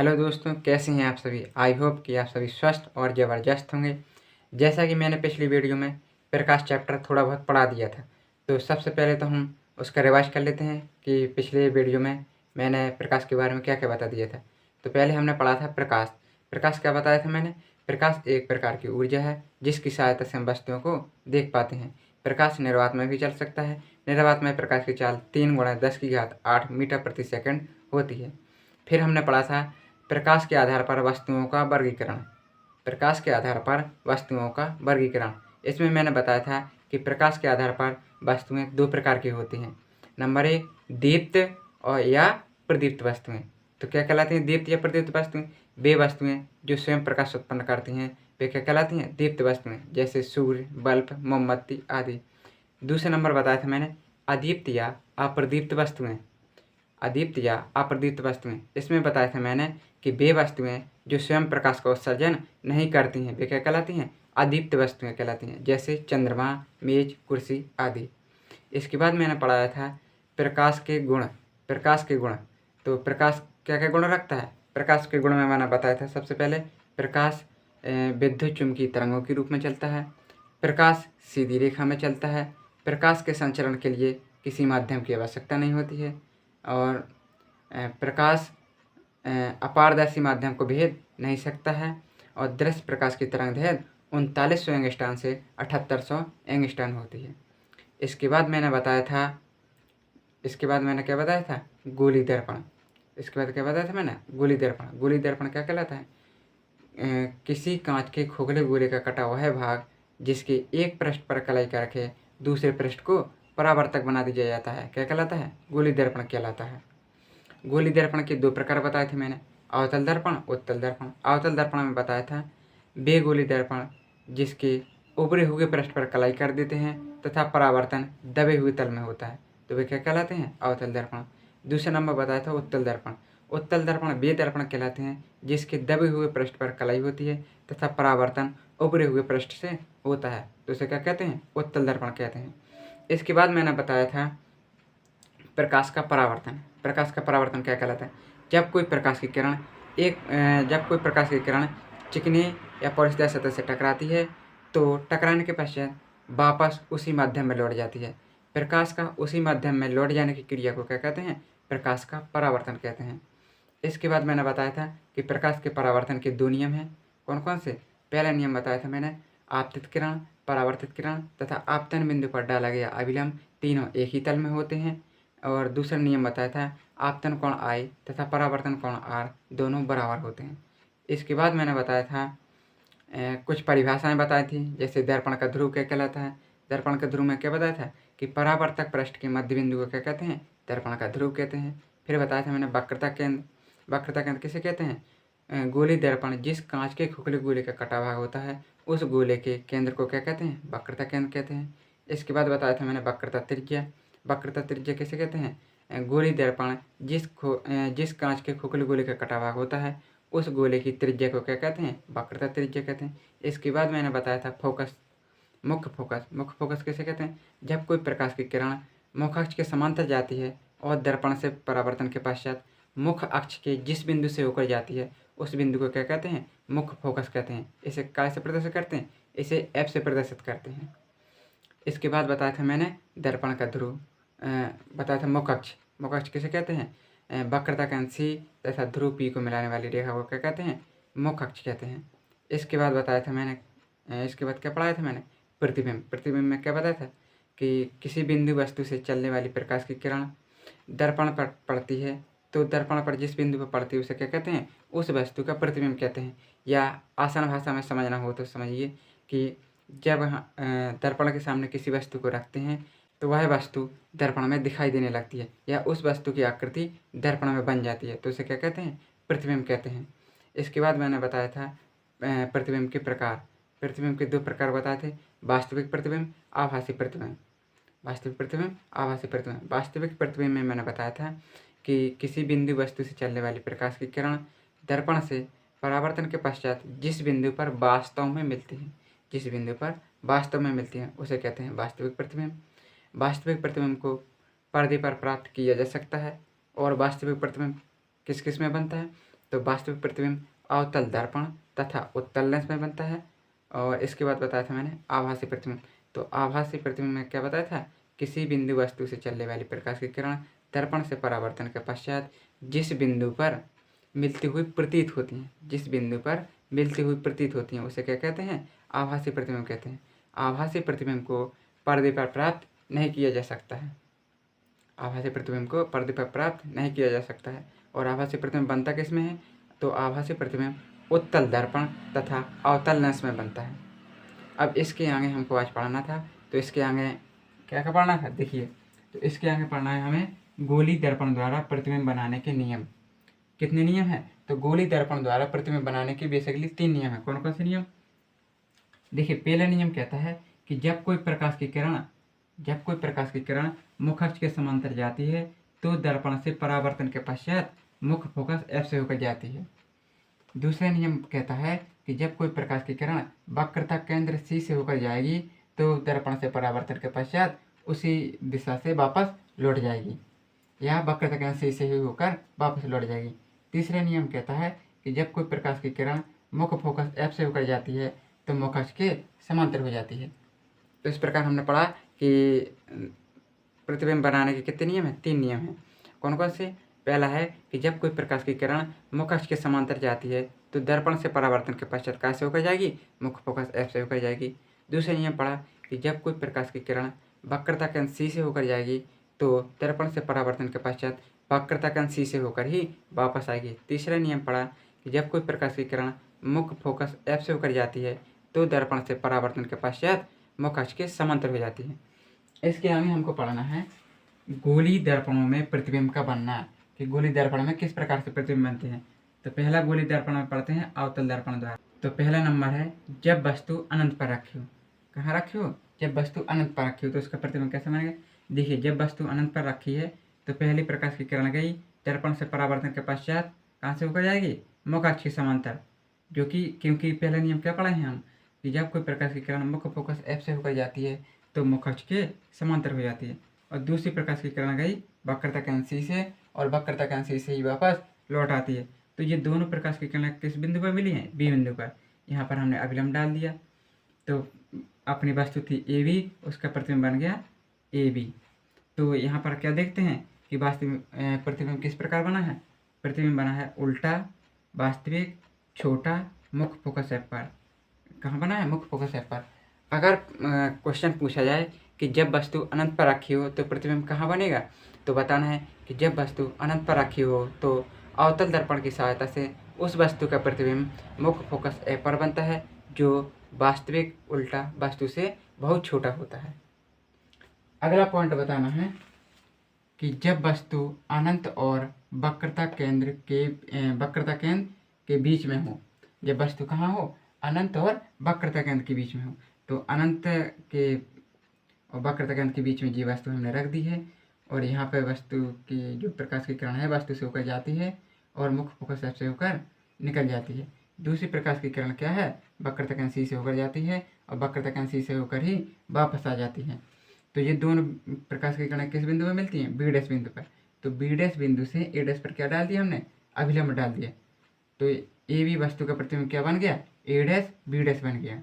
Hello दोस्तों, कैसे हैं आप सभी। आई होप कि आप सभी स्वस्थ और ज़बरदस्त होंगे। जैसा कि मैंने पिछली वीडियो में प्रकाश चैप्टर थोड़ा बहुत पढ़ा दिया था, तो सबसे पहले तो हम उसका रिवाइज कर लेते हैं कि पिछले वीडियो में मैंने प्रकाश के बारे में क्या क्या बता दिया था। तो पहले हमने पढ़ा था प्रकाश। प्रकाश क्या बताया था मैंने। प्रकाश एक प्रकार की ऊर्जा है जिसकी सहायता से हम वस्तुओं को देख पाते हैं। प्रकाश निर्वात में भी चल सकता है। निर्वात में प्रकाश की चाल 3 × 10⁸ मीटर प्रति सेकंड होती है। फिर हमने पढ़ा था प्रकाश के आधार पर वस्तुओं का वर्गीकरण। प्रकाश के आधार पर वस्तुओं का वर्गीकरण, इसमें मैंने बताया था कि प्रकाश के आधार पर वस्तुएं 2 प्रकार की होती हैं। नंबर 1, दीप्त और या प्रदीप्त वस्तुएं। तो क्या कहलाती हैं दीप्त या प्रदीप्त वस्तुएं। वे वस्तुएं जो स्वयं प्रकाश उत्पन्न करती हैं वे क्या कहलाती हैं, दीप्त वस्तुएं, जैसे सूर्य, बल्ब, मोमबत्ती आदि। दूसरे नंबर बताया था मैंने अदीप्त या अप्रदीप्त वस्तुएं। अदीप्त या अप्रदीप्त वस्तुएं, इसमें बताया था मैंने कि वे वस्तुएं जो स्वयं प्रकाश का उत्सर्जन नहीं करती हैं वे क्या कहलाती हैं, अदीप्त वस्तुएं कहलाती हैं, जैसे चंद्रमा, मेज, कुर्सी आदि। इसके बाद मैंने पढ़ाया था प्रकाश के गुण। प्रकाश के गुण, तो प्रकाश क्या क्या गुण रखता है। प्रकाश के गुण में मैंने बताया था सबसे पहले प्रकाश विद्युत चुम्बकीय तरंगों के रूप में चलता है। प्रकाश सीधी रेखा में चलता है। प्रकाश के संचरण के लिए किसी माध्यम की आवश्यकता नहीं होती है। और प्रकाश अपारदर्शी माध्यम को भेद नहीं सकता है। और दृश्य प्रकाश की तरंगदैर्घ्य 3900 एंगस्ट्रॉन से 7800 एंगस्ट्रॉन होती है। इसके बाद मैंने क्या बताया था, गोली दर्पण। इसके बाद क्या बताया था मैंने, गोली दर्पण। गोली दर्पण क्या कहलाता है, किसी कांच के खोखले गोले का कटा हुआ है भाग जिसके एक पृष्ठ पर कलाई करके दूसरे पृष्ठ को परावर्तक बना दिया जाता है, क्या कहलाता है, गोली दर्पण कहलाता है। गोली दर्पण के 2 प्रकार बताए थे मैंने, अवतल दर्पण, उत्तल दर्पण। अवतल दर्पण में बताया था वे गोली दर्पण जिसके उभरे हुए पृष्ठ पर कलाई कर देते हैं तथा परावर्तन दबे हुए तल में होता है, तो वे क्या कहलाते हैं, अवतल दर्पण। दूसरे नंबर बताया था उत्तल दर्पण। उत्तल दर्पण वे दर्पण कहलाते हैं जिसके दबे हुए पृष्ठ पर कलाई होती है तथा परावर्तन उभरे हुए पृष्ठ से होता है, तो उसे क्या कहते हैं, उत्तल दर्पण कहते हैं। इसके बाद मैंने बताया था प्रकाश का परावर्तन। प्रकाश का परावर्तन क्या कहलाता है, जब कोई प्रकाश की किरण चिकनी या पोरछिया सतह से टकराती है तो टकराने के पश्चात वापस उसी माध्यम में लौट जाती है। प्रकाश का उसी माध्यम में लौट जाने की क्रिया को क्या कहते हैं, प्रकाश का परावर्तन कहते हैं। इसके बाद मैंने बताया था कि प्रकाश के परावर्तन के 2 नियम हैं। कौन कौन से। पहला नियम बताया था मैंने, आपतित किरण, परावर्तित किरण तथा आपतन बिंदु पर डाला गया अभिलंब तीनों एक ही तल में होते हैं। और दूसरा नियम बताया था आपतन कोण I तथा परावर्तन कोण R दोनों बराबर होते हैं। इसके बाद मैंने बताया था कुछ परिभाषाएं बताई थी, जैसे दर्पण का ध्रुव क्या कहलाता है। दर्पण का ध्रुव में क्या बताया था कि परावर्तक पृष्ठ के मध्य बिंदु को क्या कहते हैं, दर्पण का ध्रुव कहते हैं। फिर बताया था मैंने वक्रता केंद्र। वक्रता केंद्र किसे कहते हैं, गोली दर्पण जिस कांच के खोखले गोले का कटा भाग होता है उस गोले के केंद्र को क्या कहते हैं, वक्रता केंद्र कहते हैं। इसके बाद बताया था मैंने वक्रता त्रिज्या। वक्रता त्रिज्या किसे कहते हैं, गोली दर्पण जिस कांच के खोखले गोले का कटा भाग होता है उस गोले की त्रिज्या को क्या कहते हैं, वक्रता त्रिज्या कहते हैं। इसके बाद मैंने बताया था फोकस, मुख्य फोकस। मुख्य फोकस किसे कहते हैं, जब कोई प्रकाश की किरण मुख्य अक्ष के समांतर जाती है और दर्पण से परावर्तन के पश्चात मुख्य अक्ष के जिस बिंदु से होकर जाती है उस बिंदु को क्या कहते हैं, मुख्य फोकस कहते हैं। इसे काय से प्रदर्शित करते हैं, इसे F से प्रदर्शित करते हैं। इसके बाद बताया था मैंने दर्पण का ध्रुव, बताया था मुख्य अक्ष। मुख्य अक्ष किसे कहते हैं, वक्रता केंद्र C तथा ध्रुव P को मिलाने वाली रेखा को क्या कहते हैं, मुख्य अक्ष कहते हैं। इसके बाद बताया था मैंने इसके बाद क्या पढ़ाया था मैंने, प्रतिबिंब। प्रतिबिंब में क्या बताया था कि किसी बिंदु वस्तु से चलने वाली प्रकाश की किरण दर्पण पर पड़ती है तो दर्पण पर जिस बिंदु पर पड़ती है उसे क्या कहते हैं, उस वस्तु का प्रतिबिंब कहते हैं। या आसान भाषा में समझना हो तो समझिए कि जब दर्पण के सामने किसी वस्तु को रखते हैं तो वह वस्तु दर्पण में दिखाई देने लगती है या उस वस्तु की आकृति दर्पण में बन जाती है, तो उसे क्या कहते हैं, प्रतिबिंब कहते हैं। इसके बाद मैंने बताया था प्रतिबिंब के प्रकार। प्रतिबिंब के 2 प्रकार बताए थे, वास्तविक प्रतिबिंब, आभासी प्रतिबिंब। वास्तविक प्रतिबिंब, आभासी प्रतिबिंब। वास्तविक प्रतिबिंब में मैंने बताया था कि किसी बिंदु वस्तु से चलने वाली प्रकाश की किरण दर्पण से परावर्तन के पश्चात जिस बिंदु पर वास्तव में मिलती है, जिस बिंदु पर वास्तव में मिलती है उसे कहते हैं वास्तविक प्रतिबिंब। वास्तविक प्रतिबिंब को पर्दे पर प्राप्त किया जा सकता है। और वास्तविक प्रतिबिंब किस किस में बनता है, तो वास्तविक प्रतिबिंब अवतल दर्पण तथा उत्तल लेंस में बनता है। और इसके बाद बताया था मैंने आभासी प्रतिबिंब। तो आभासी प्रतिबिंब में क्या बताया था, किसी बिंदु वस्तु से चलने वाली प्रकाश की किरण दर्पण से परावर्तन के पश्चात जिस बिंदु पर मिलती हुई प्रतीत होती हैं, जिस बिंदु पर मिलती हुई प्रतीत होती हैं उसे क्या कहते हैं, आभासी प्रतिबिंब कहते हैं। आभासी प्रतिबिंब को पर्दे पर प्राप्त नहीं किया जा सकता है। आभासी प्रतिबिंब को पर्दे पर प्राप्त नहीं किया जा सकता है। और आभासी प्रतिबिंब बनता किस में है, तो आभासी प्रतिबिंब उत्तल दर्पण तथा अवतल लेंस में बनता है। अब इसके आगे हमको आज पढ़ना था, तो इसके आगे क्या क्या पढ़ना था देखिए, तो इसके आगे पढ़ना है हमें गोली दर्पण द्वारा प्रतिबिंब बनाने के नियम। कितने नियम हैं, तो गोली दर्पण द्वारा प्रतिबिंब बनाने के बेसिकली 3 नियम हैं। कौन कौन से नियम, देखिए पहला नियम कहता है कि जब कोई प्रकाश की किरण मुख अक्ष के समांतर जाती है तो दर्पण से परावर्तन के पश्चात मुख्य फोकस F से होकर जाती है। दूसरा नियम कहता है कि जब कोई प्रकाश की किरण वक्रता केंद्र C से होकर जाएगी तो दर्पण से परावर्तन के पश्चात उसी दिशा से वापस लौट जाएगी, या वक्रता केंद्र C से ही होकर वापस लौट जाएगी। तीसरा नियम कहता है कि जब कोई प्रकाश की किरण मुख्य फोकस F से होकर जाती है तो मुख अक्ष के समांतर हो जाती है। तो इस प्रकार हमने पढ़ा कि प्रतिबिंब बनाने के कितने नियम हैं, 3 नियम हैं। कौन कौन से, पहला है कि जब कोई प्रकाश की किरण मुख अक्ष के समांतर जाती है तो दर्पण से परावर्तन के पश्चात कैसे होकर जाएगी, मुख्य फोकस F से होकर जाएगी। दूसरा नियम पढ़ा कि जब कोई प्रकाश की किरण वक्रता केंद्र C से होकर जाएगी तो दर्पण से परावर्तन के पश्चात वक्रता केंद्र C से होकर ही वापस आएगी। तीसरा नियम पढ़ा कि जब कोई प्रकाश की किरण मुख्य फोकस F से होकर जाती है तो दर्पण से परावर्तन के पश्चात मुख अक्ष के समांतर हो जाती है। इसके आगे हमको पढ़ना है गोली दर्पणों में प्रतिबिंब का बनना, कि गोली दर्पण में किस प्रकार से प्रतिबिंब बनते हैं। तो पहला गोली दर्पण में पढ़ते हैं अवतल दर्पण द्वारा। तो पहला नंबर है जब वस्तु अनंत पर रखी हो। कहाँ रखी हो, जब वस्तु अनंत पर रखी हो तो उसका प्रतिबिंब कैसे बनेगा, देखिए जब वस्तु अनंत पर रखी है तो पहली प्रकाश की किरण गई, दर्पण से परावर्तन के पश्चात कहाँ से होकर जाएगी, मुख अक्ष के समांतर, जो कि क्योंकि पहला नियम क्या पढ़े हैं हम कि जब कोई प्रकाश की किरण मुख्य फोकस F से होकर जाती है तो मुख अक्ष के समांतर हो जाती है। और दूसरी प्रकाश की किरण गई वक्रता केंद्र C से और वक्रता केंद्र C से ही वापस लौट आती है। तो ये दोनों प्रकाश की किरणें किस बिंदु पर मिली हैं, B बिंदु पर। यहाँ पर हमने अभिलंब डाल दिया तो अपनी वस्तु थी AB, उसका प्रतिबिंब बन गया AB। तो यहाँ पर क्या देखते हैं कि वास्तविक प्रतिबिंब किस प्रकार बना है, प्रतिबिंब बना है उल्टा, वास्तविक, छोटा, मुख्य फोकस F पर। कहाँ बना है, मुख्य फोकस F पर। अगर क्वेश्चन पूछा जाए कि जब वस्तु अनंत पर रखी हो तो प्रतिबिंब कहाँ बनेगा, तो बताना है कि जब वस्तु अनंत पर रखी हो तो अवतल दर्पण की सहायता से उस वस्तु का प्रतिबिंब मुख्य फोकस F पर बनता है, जो वास्तविक उल्टा वस्तु से बहुत छोटा होता है। अगला पॉइंट बताना है कि जब वस्तु अनंत और वक्रता केंद्र के बीच में हो, जब वस्तु कहाँ हो, अनंत और वक्रता केंद्र के बीच में हो, तो अनंत के और वक्रता केंद्र के बीच में ये वस्तु हमने रख दी है और यहाँ पर वस्तु की जो प्रकाश की किरण है वस्तु से होकर जाती है और मुख्य फोकस F से होकर निकल जाती है। दूसरी प्रकाश की किरण क्या है, वक्रता केंद्र C से होकर जाती है और वक्रता केंद्र C से होकर ही वापस आ जाती है। तो ये दोनों प्रकाश की किरणें किस बिंदु पर मिलती हैं, B' बिंदु पर। तो B' बिंदु से A' पर क्या डाल दिया हमने, अभिलंब डाल दिया। तो AB वस्तु का प्रतिबिंब क्या बन गया, A', B' बन गया।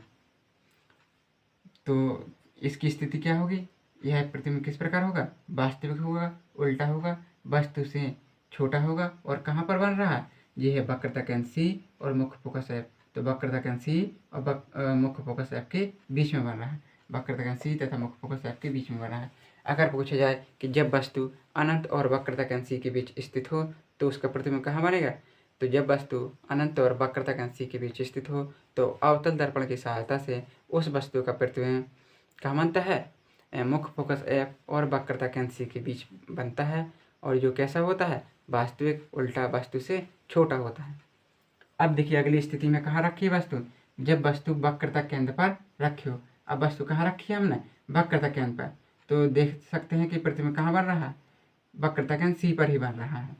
तो इसकी स्थिति क्या होगी, यह प्रतिबिंब किस प्रकार होगा, वास्तविक होगा, उल्टा होगा, वस्तु से छोटा होगा और कहाँ पर बन रहा है, यह है वक्रता केंद्र C और मुख्य फोकस F। तो वक्रता केंद्र C और मुख्य फोकस F के बीच में बन रहा है, वक्रता केंद्र C तथा मुख्य फोकस F के बीच में बन रहा है। अगर पूछा जाए कि जब वस्तु अनंत और वक्रता केंद्र C के बीच स्थित हो तो उसका प्रतिबिंब कहाँ बनेगा, तो जब वस्तु अनंत और वक्रता केंद्र C के बीच स्थित हो तो अवतल दर्पण की सहायता से उस वस्तु का प्रतिबिंब कहाँ बनता है, मुख्य फोकस F और वक्रता केंद्र C के बीच बनता है और जो कैसा होता है, वास्तविक उल्टा वस्तु से छोटा होता है। अब देखिए अगली स्थिति में कहाँ रखी है वस्तु, जब वस्तु वक्रता केंद्र पर रखी हो। अब वस्तु कहाँ रखी है हमने, वक्रता केंद्र पर। तो देख सकते हैं कि प्रतिबिंब कहाँ बन रहा है, वक्रता केंद्र C पर ही बन रहा है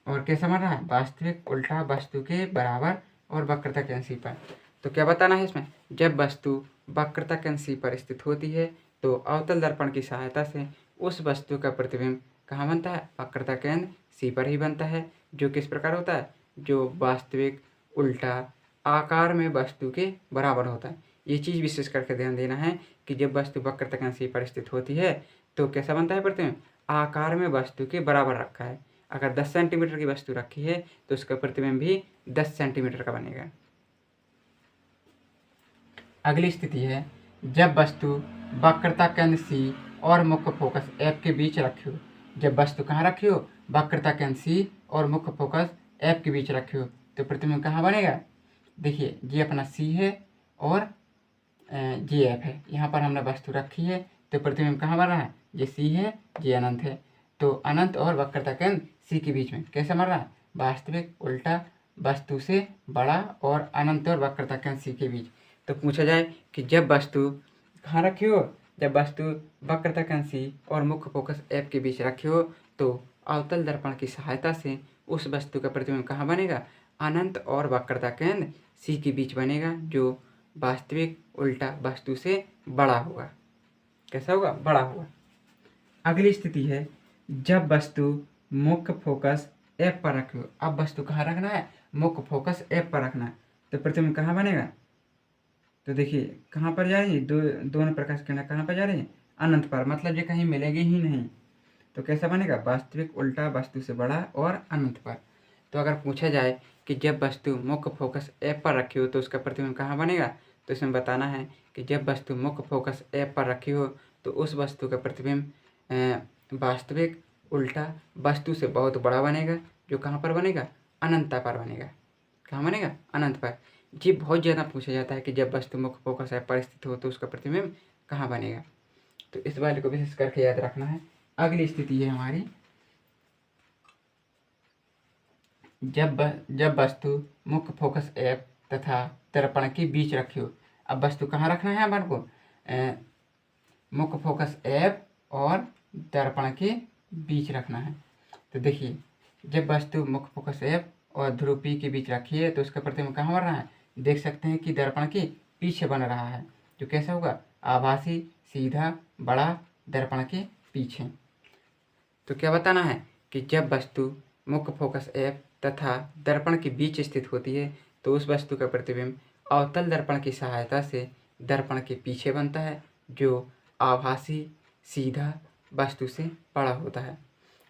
और कैसा बन रहा है, वास्तविक उल्टा वस्तु के बराबर और वक्रता केंद्र C पर। तो क्या बताना है इसमें, जब वस्तु वक्रता केंद्र C पर स्थित होती है तो अवतल दर्पण की सहायता से उस वस्तु का प्रतिबिंब कहाँ बनता है, वक्रता केंद्र C पर ही बनता है, जो किस प्रकार होता है, जो वास्तविक उल्टा आकार में वस्तु के बराबर होता है। ये चीज़ विशेष करके ध्यान देना है कि जब वस्तु वक्रतकांक्षी पर स्थित होती है तो कैसा बनता है प्रतिबिंब, आकार में वस्तु के बराबर रखा है। अगर 10 सेंटीमीटर की वस्तु रखी है तो उसका प्रतिबिंब भी 10 सेंटीमीटर का बनेगा। अगली स्थिति है जब वस्तु वक्रता केंद्र C और मुख्य फोकस F के बीच रखी हो। जब वस्तु कहाँ रखी हो, वक्रता केंद्र C और मुख्य फोकस F के बीच रखी हो तो प्रतिबिंब कहाँ बनेगा। देखिए ये अपना C है और ये F है। यहाँ पर हमने वस्तु रखी है तो प्रतिबिंब कहाँ बन रहा है, ये C है, ये अनंत है। तो अनंत और वक्रता केंद्र C के बीच में कैसे बन रहा है, वास्तविक उल्टा वस्तु से बड़ा और अनंत और वक्रता केंद्र C के बीच। तो पूछा जाए कि जब वस्तु कहाँ रखी हो, जब वस्तु वक्रता केंद्र C और मुख्य फोकस F के बीच रखी हो तो अवतल दर्पण की सहायता से उस वस्तु का प्रतिबिंब कहाँ बनेगा, अनंत और वक्रता केंद्र C के बीच बनेगा, जो वास्तविक उल्टा वस्तु से बड़ा होगा। कैसा होगा, बड़ा होगा। अगली स्थिति है जब वस्तु मुख्य फोकस F पर रखी हो। अब वस्तु कहाँ रखना है, मुख्य फोकस F पर रखना है तो प्रतिबिंब कहाँ बनेगा। तो देखिए कहाँ पर जा रही है, दोनों प्रकाश किरणें कहाँ पर जा रही है, अनंत पर, मतलब ये कहीं मिलेगी ही नहीं। तो कैसा बनेगा, वास्तविक उल्टा वस्तु से बड़ा और अनंत पर। तो अगर पूछा जाए कि जब वस्तु मुख्य फोकस F पर रखी हो तो उसका प्रतिबिंब कहाँ बनेगा, तो इसमें बताना है कि जब वस्तु मुख्य फोकस F पर रखी हो तो उस वस्तु का प्रतिबिंब वास्तविक उल्टा वस्तु से बहुत बड़ा बनेगा, जो कहाँ पर बनेगा, अनंतता पर बनेगा। कहाँ बनेगा, अनंत पर। जी बहुत ज़्यादा पूछा जाता है कि जब वस्तु मुख्य फोकस F पर स्थित हो तो उसका प्रतिबिंब कहाँ बनेगा, तो इस वाले को विशेष करके याद रखना है। अगली स्थिति है हमारी जब वस्तु मुख्य फोकस F तथा दर्पण के बीच रखी हो। अब वस्तु कहाँ रखना है हमारे को, मुख्य फोकस F और दर्पण के बीच रखना है। तो देखिए जब वस्तु मुख्य फोकस F और ध्रुव P के बीच रखी है तो उसका प्रतिबिंब कहाँ बन रहा है, देख सकते हैं कि दर्पण के पीछे बन रहा है, जो कैसा होगा, आभासी, सीधा, बड़ा, दर्पण के पीछे। तो क्या बताना है कि जब वस्तु मुख्य फोकस F तथा दर्पण के बीच स्थित होती है तो उस वस्तु का प्रतिबिंब अवतल दर्पण की सहायता से दर्पण के पीछे बनता है, जो आभासी, सीधा, वस्तु से बड़ा होता है।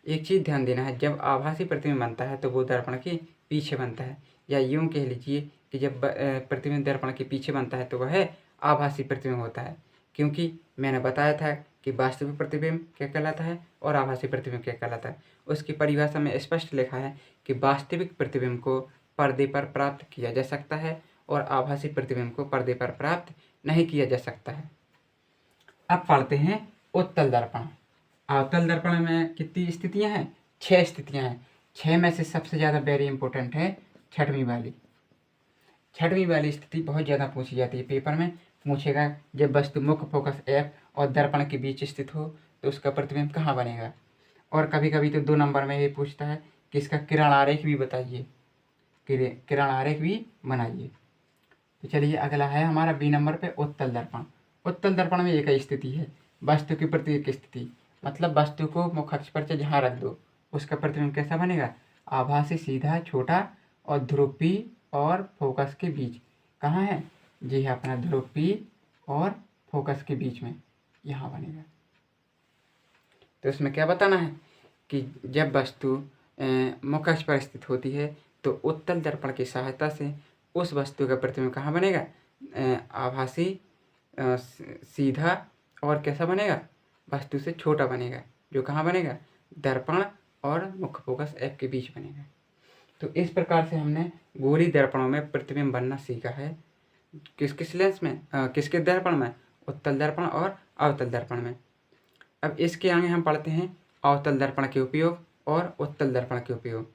एक चीज़ ध्यान देना है, जब आभासी प्रतिबिंब बनता है तो वो दर्पण के पीछे बनता है, या यूँ कह लीजिए कि जब प्रतिबिंब दर्पण के पीछे बनता है तो वह आभासी प्रतिबिंब होता है, क्योंकि मैंने बताया था कि वास्तविक प्रतिबिंब क्या कहलाता है और आभासी प्रतिबिंब क्या कहलाता है। उसकी परिभाषा में स्पष्ट लिखा है कि वास्तविक प्रतिबिंब को पर्दे पर प्राप्त किया जा सकता है और आभासी प्रतिबिंब को पर्दे पर प्राप्त नहीं किया जा सकता है। अब पढ़ते हैं उत्तल दर्पण। अवतल दर्पण में कितनी स्थितियां हैं, 6 स्थितियां हैं। 6 में से सबसे ज़्यादा वेरी इंपॉर्टेंट है छठवीं वाली। छठवीं वाली स्थिति बहुत ज़्यादा पूछी जाती है, पेपर में पूछेगा जब वस्तु मुख्य फोकस F और दर्पण के बीच स्थित हो तो उसका प्रतिबिंब कहाँ बनेगा। और कभी कभी तो 2 नंबर में ये पूछता है कि इसका किरण आरेख भी बताइए, किरण आरेख भी बनाइए। तो चलिए अगला है हमारा बी नंबर पे उत्तल दर्पण। उत्तल दर्पण में एक स्थिति है, वस्तु की प्रति एक स्थिति, मतलब वस्तु को मुख्य अक्ष पर जहाँ रख दो उसका प्रतिबिंब कैसा बनेगा, आभासी, सीधा, छोटा और ध्रुव P और फोकस के बीच। कहाँ है, जी है अपना ध्रुव P और फोकस के बीच में, यहाँ बनेगा। तो इसमें क्या बताना है कि जब वस्तु मुख्य अक्ष पर स्थित होती है तो उत्तल दर्पण की सहायता से उस वस्तु का प्रतिबिंब कहाँ बनेगा, आभासी, सीधा और कैसा बनेगा, वस्तु से छोटा बनेगा, जो कहाँ बनेगा, दर्पण और मुख्य फोकस F के बीच बनेगा। तो इस प्रकार से हमने गोली दर्पणों में प्रतिबिंब बनना सीखा है। किस किस लेंस में, किसके दर्पण में, उत्तल दर्पण और अवतल दर्पण में। अब इसके आगे हम पढ़ते हैं अवतल दर्पण के उपयोग और उत्तल दर्पण के उपयोग।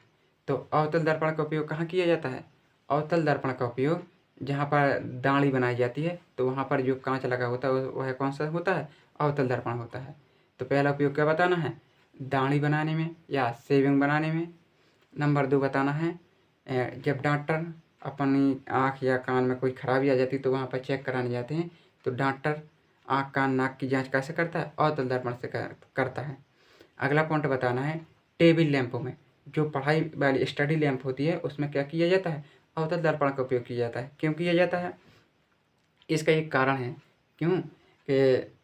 तो अवतल दर्पण का उपयोग कहाँ किया जाता है, अवतल दर्पण का उपयोग जहाँ पर दाढ़ी बनाई जाती है तो वहाँ पर जो कांच लगा होता है वह कौन सा होता है, अवतल दर्पण होता है। तो पहला उपयोग क्या बताना है, दाढ़ी बनाने में या शेविंग बनाने में। नंबर 2 बताना है जब डॉक्टर अपनी आँख या कान में कोई खराबी आ जाती है तो वहाँ पर चेक कराने जाते हैं तो डॉक्टर आँख, कान, नाक की जांच कैसे करता है, अवतल दर्पण से करता है। अगला पॉइंट बताना है टेबल लैंपों में, जो पढ़ाई वाली स्टडी लैंप होती है उसमें क्या किया जाता है, अवतल दर्पण का उपयोग किया जाता है। क्यों किया जाता है, इसका एक कारण है। क्यों कि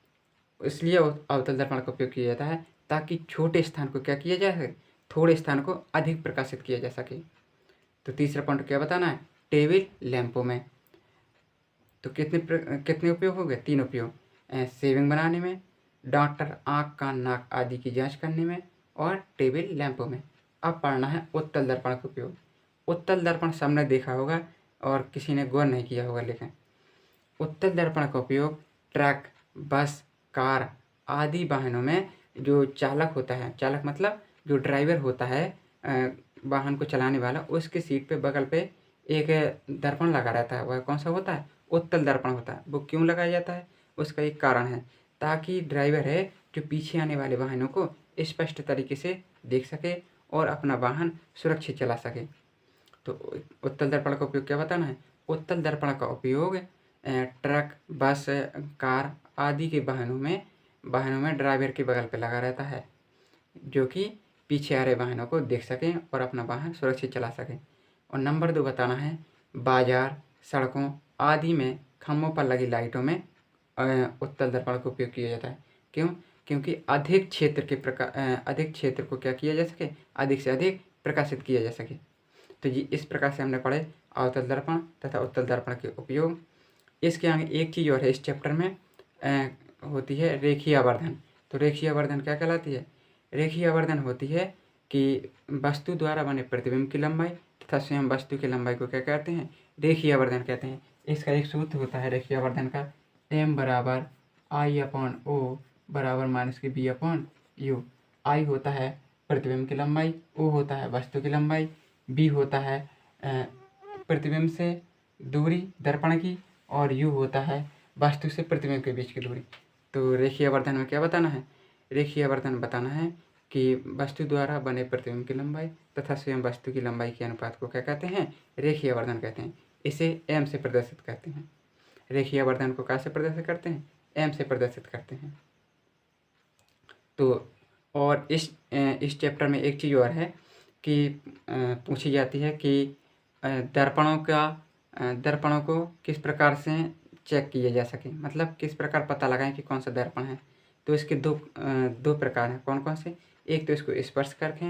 इसलिए अवतल दर्पण का उपयोग किया जाता है ताकि छोटे स्थान को क्या किया जा सके, थोड़े स्थान को अधिक प्रकाशित किया जा सके। तो तीसरा पॉइंट क्या बताना है, टेबल लैंपों में तो कितने उपयोग हो गए, 3 उपयोग, सेविंग बनाने में, डॉक्टर आँख कान नाक आदि की जांच करने में, और टेबल लैंपों में। अब पढ़ना है उत्तल दर्पण का उपयोग। उत्तल दर्पण सबने देखा होगा और किसी ने गौर नहीं किया होगा, लेकिन उत्तल दर्पण का उपयोग ट्रक, बस, कार आदि वाहनों में जो चालक होता है, चालक मतलब जो ड्राइवर होता है वाहन को चलाने वाला, उसके सीट पे बगल पे एक दर्पण लगा रहता है। वह कौन सा होता है, उत्तल दर्पण होता है। वो क्यों लगाया जाता है, उसका एक कारण है, ताकि ड्राइवर है जो पीछे आने वाले वाहनों को स्पष्ट तरीके से देख सके और अपना वाहन सुरक्षित चला सके। तो उत्तल दर्पण का उपयोग क्या बताना है, उत्तल दर्पण का उपयोग ट्रक, बस, कार आदि के वाहनों में ड्राइवर के बगल पे लगा रहता है, जो कि पीछे आ रहे वाहनों को देख सकें और अपना वाहन सुरक्षित चला सकें। और नंबर 2 बताना है, बाजार, सड़कों आदि में खम्भों पर लगी लाइटों में उत्तल दर्पण का उपयोग किया जाता है। क्यों, क्योंकि अधिक क्षेत्र को क्या किया जा सके, अधिक से अधिक प्रकाशित किया जा सके। तो जी इस प्रकार से हमने पढ़े अवतल दर्पण तथा उत्तल दर्पण के उपयोग। इसके आगे एक चीज़ और है इस चैप्टर में, होती है रेखीय आवर्धन। तो रेखीय आवर्धन क्या कहलाती है, रेखीय आवर्धन होती है कि वस्तु द्वारा बने प्रतिबिंब की लंबाई तथा स्वयं वस्तु की लंबाई को क्या कहते हैं, रेखीय आवर्धन कहते हैं। इसका एक सूत्र होता है रेखीय आवर्धन का, m बराबर I/O बराबर -B/U। I होता है प्रतिबिंब की लंबाई, O होता है वस्तु की लंबाई, B होता है प्रतिबिंब से दूरी दर्पण की, और U होता है वस्तु से प्रतिबिंब के बीच की दूरी। तो रेखीय आवर्धन में क्या बताना है, रेखीय आवर्धन बताना है कि वस्तु द्वारा बने प्रतिबिंब की लंबाई तथा स्वयं वस्तु की लंबाई के अनुपात को क्या कहते हैं, रेखीय आवर्धन कहते हैं। इसे m से प्रदर्शित करते हैं। रेखीय आवर्धन को कैसे प्रदर्शित करते हैं, m से प्रदर्शित करते हैं। तो और इस चैप्टर में एक चीज़ और है कि पूछी जाती है कि दर्पणों को किस प्रकार से चेक किया जा सके, मतलब किस प्रकार पता लगाएं कि कौन सा दर्पण है। तो इसके दो प्रकार हैं, कौन कौन से, एक तो इसको स्पर्श करके,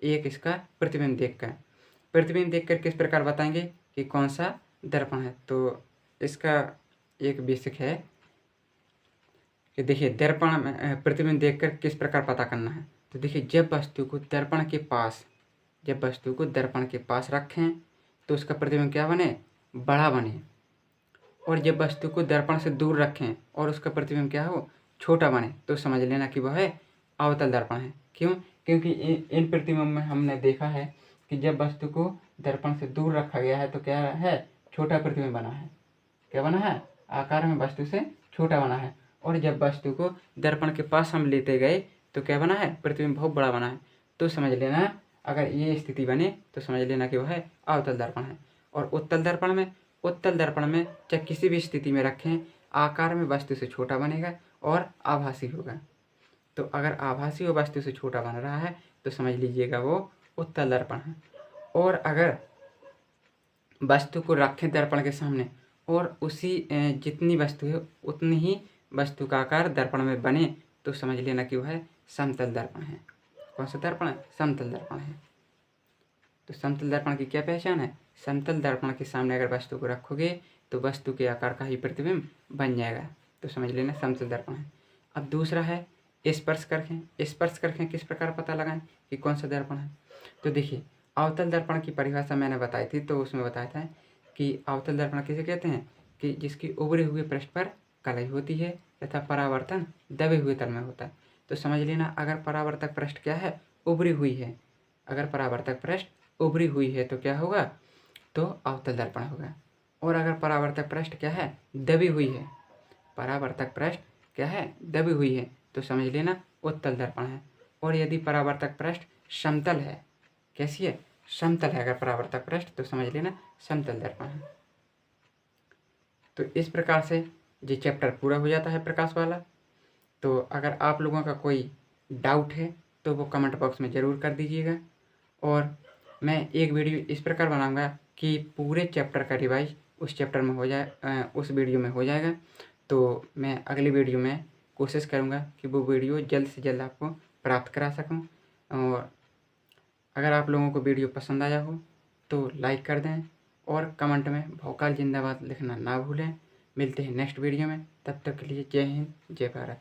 एक इसका प्रतिबिंब देखकर। प्रतिबिंब देखकर किस प्रकार बताएंगे कि कौन सा दर्पण है। तो इसका एक बेसिक है कि देखिए दर्पण में प्रतिबिंब देखकर किस प्रकार पता करना है। तो देखिए जब वस्तु को दर्पण के पास रखें तो उसका प्रतिबिंब क्या बने, बड़ा बने, और जब वस्तु को दर्पण से दूर रखें और उसका प्रतिबिंब क्या हो, छोटा बने, तो समझ लेना कि वह अवतल दर्पण है। क्यों, क्योंकि इन प्रतिबिंब में हमने देखा है कि जब वस्तु को दर्पण से दूर रखा गया है तो क्या है, छोटा प्रतिबिंब बना है। क्या बना है, आकार में वस्तु से छोटा बना है। और जब वस्तु को दर्पण के पास हम लेते गए तो क्या बना है, प्रतिबिंब बहुत बड़ा बना है। तो समझ लेना, अगर ये स्थिति बने तो समझ लेना कि वह अवतल दर्पण है। और उत्तल दर्पण में चाहे किसी भी स्थिति में रखें, आकार में वस्तु से छोटा बनेगा और आभासी होगा। तो अगर आभासी और वस्तु से छोटा बन रहा है तो समझ लीजिएगा वो उत्तल दर्पण है। और अगर वस्तु को रखें दर्पण के सामने और उसी जितनी वस्तु है उतनी ही वस्तु का आकार दर्पण में बने तो समझ लेना कि वह समतल दर्पण है। कौन सा दर्पण है, समतल दर्पण है। तो समतल दर्पण की क्या पहचान है, समतल दर्पण के सामने अगर वस्तु को रखोगे तो वस्तु के आकार का ही प्रतिबिंब बन जाएगा। तो समझ लेना समतल दर्पण है। अब दूसरा है स्पर्श करके किस प्रकार पता लगाएं कि कौन सा दर्पण है। तो देखिए अवतल दर्पण की परिभाषा मैंने बताई थी, तो उसमें बताया था कि अवतल दर्पण किसे कहते हैं कि जिसकी उभरे हुए पृष्ठ पर कलाई होती है तथा परावर्तन दबे हुए तल में होता है। तो समझ लेना, अगर परावर्तक पृष्ठ क्या है, उभरी हुई है, अगर परावर्तक पृष्ठ उभरी हुई है तो क्या होगा, तो अवतल दर्पण होगा। और अगर परावर्तक पृष्ठ क्या है, दबी हुई है, परावर्तक पृष्ठ क्या है, दबी हुई है, तो समझ लेना उत्तल दर्पण है। और यदि परावर्तक पृष्ठ समतल है, कैसी है, समतल है अगर परावर्तक पृष्ठ, तो समझ लेना समतल दर्पण है। तो इस प्रकार से ये चैप्टर पूरा हो जाता है प्रकाश वाला। तो अगर आप लोगों का कोई डाउट है तो वो कमेंट बॉक्स में ज़रूर कर दीजिएगा। और मैं एक वीडियो इस प्रकार बनाऊंगा कि पूरे चैप्टर का रिवाइज उस चैप्टर में हो जाए, उस वीडियो में हो जाएगा। तो मैं अगली वीडियो में कोशिश करूंगा कि वो वीडियो जल्द से जल्द आपको प्राप्त करा सकूं। और अगर आप लोगों को वीडियो पसंद आया हो तो लाइक कर दें और कमेंट में भोकाल जिंदाबाद लिखना ना भूलें। मिलते हैं नेक्स्ट वीडियो में, तब तक के लिए जय हिंद जय भारत।